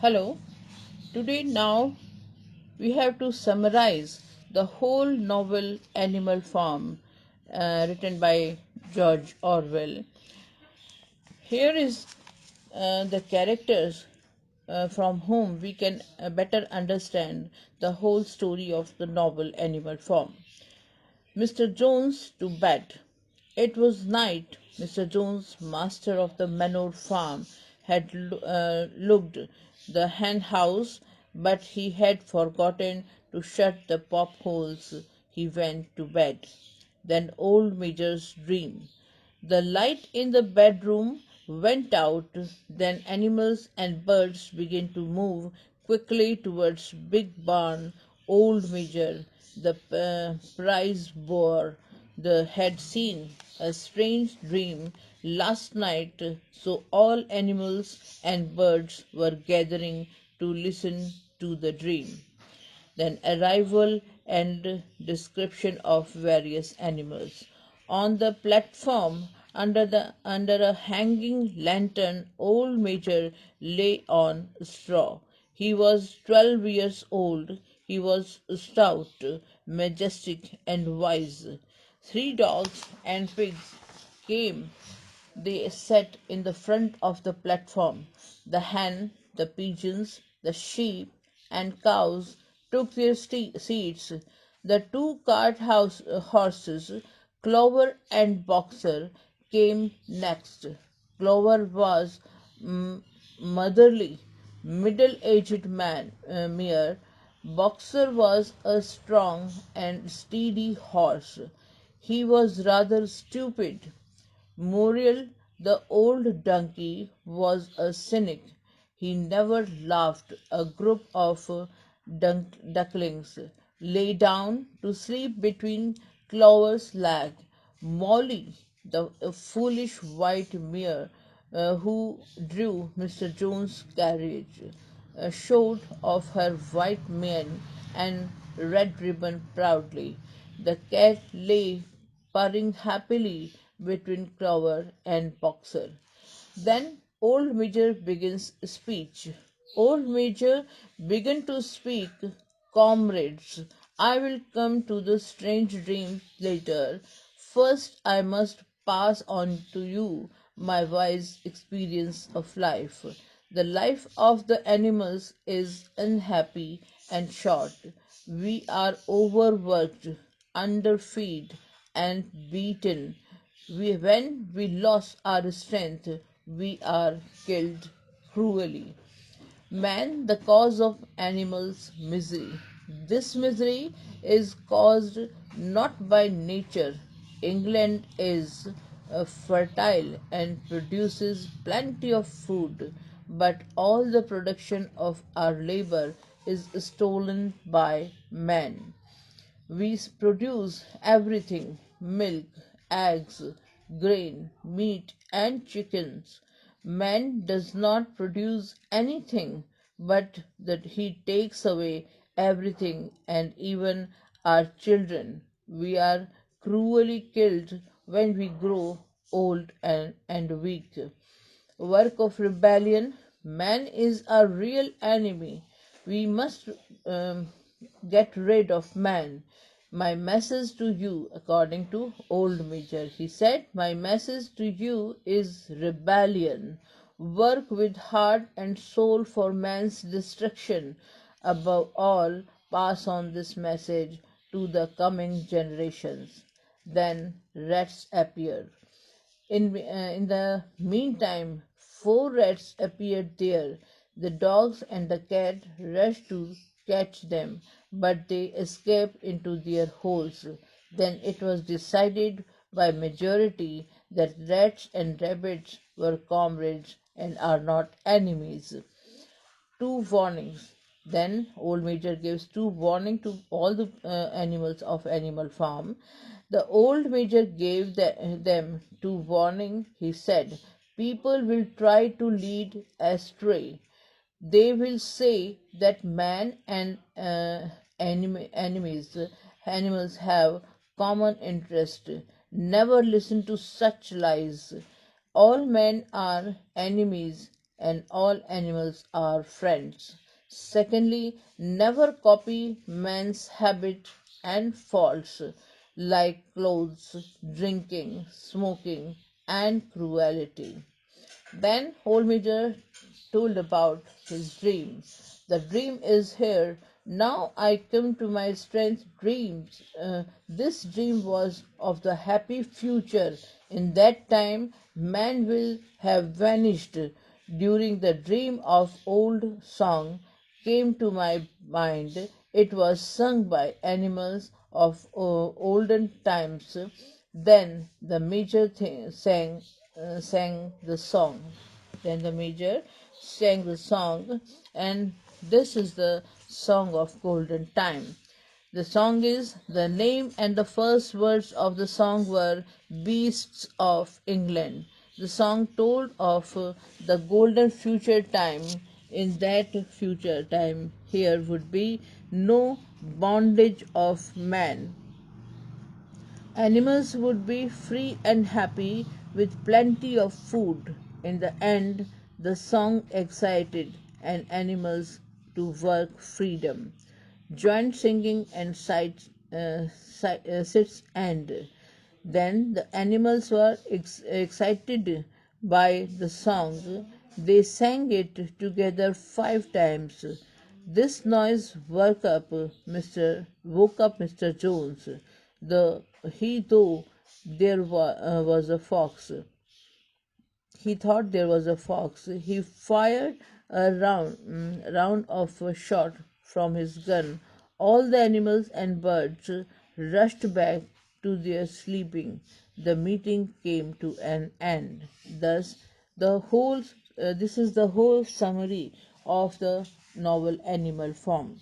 Hello, today now we have to summarize the whole novel Animal Farm, written by George Orwell. Here is the characters from whom we can better understand the whole story of the novel Animal Farm. Mr. Jones to bed. It was night. Mr. Jones, master of the manor farm, had looked the hen house, but he had forgotten to shut the pop holes. He went to bed. Then old Major's dream. The light in the bedroom went out, then animals and birds began to move quickly towards big barn. Old Major, the prize boar, had seen a strange dream last night, so all animals and birds were gathering to listen to the dream. Then arrival and description of various animals. On the platform, under a hanging lantern, old Major lay on straw. He was 12 years old. He was stout, majestic, and wise. Three dogs and pigs came. They sat in the front of the platform. The hen, the pigeons, the sheep, and cows took their seats. The two horses, Clover and Boxer, came next. Clover was motherly, middle-aged mare. Boxer was a strong and steady horse. He was rather stupid. Muriel, the old donkey, was a cynic. He never laughed. A group of ducklings lay down to sleep between Clover's legs. Molly, the foolish white mare who drew Mr. Jones' carriage, showed off her white mane and red ribbon proudly. The cat lay purring happily between Clover and Boxer. Then old Major begins speech. Old Major began to speak. Comrades, I will come to the strange dream later. First, I must pass on to you my wise experience of life. The life of the animals is unhappy and short. We are overworked, underfed, and beaten. When we lose our strength, we are killed cruelly. Man, the cause of animals' misery. This misery is caused not by nature. England is fertile and produces plenty of food, but all the production of our labor is stolen by man. We produce everything: milk, eggs, grain, meat, and chickens. Man does not produce anything, but that he takes away everything and even our children. We are cruelly killed when we grow old and weak. Work of rebellion. Man is our real enemy. We must um, get rid of man. My message to you, according to old Major, he said, my message to you is rebellion. Work with heart and soul for man's destruction. Above all, pass on this message to the coming generations. Then rats appear. In the meantime, four rats appeared there. The dogs and the cat rushed to catch them, but they escaped into their holes. Then it was decided by majority that rats and rabbits were comrades and are not enemies. Two warnings. Then old Major gives two warning to all the animals of Animal Farm. The old Major gave them two warning. He said, people will try to lead astray. They will say that man and animals have common interest. Never listen to such lies. All men are enemies and all animals are friends. Secondly, never copy man's habit and faults like clothes, drinking, smoking, and cruelty. Then Holmeter told about his dream. The dream is here. Now I come to my strength dreams. This dream was of the happy future. In that time, man will have vanished. During the dream of old song came to my mind. It was sung by animals of olden times. Then the major sang the song. Then the major sang the song, and this is the song of golden time. The song is the name and the first words of the song were Beasts of England. The song told of the golden future time. In that future time, here would be no bondage of man. Animals would be free and happy with plenty of food. In the end, the song excited and animals to work freedom. Joint singing and sits end. Then the animals were excited by the song. They sang it together 5 times. This noise woke up Mr. Jones. He thought there was a fox. He thought there was a fox. He fired a round of a shot from his gun. All the animals and birds rushed back to their sleeping. The meeting came to an end. Thus, this is the whole summary of the novel Animal Farm.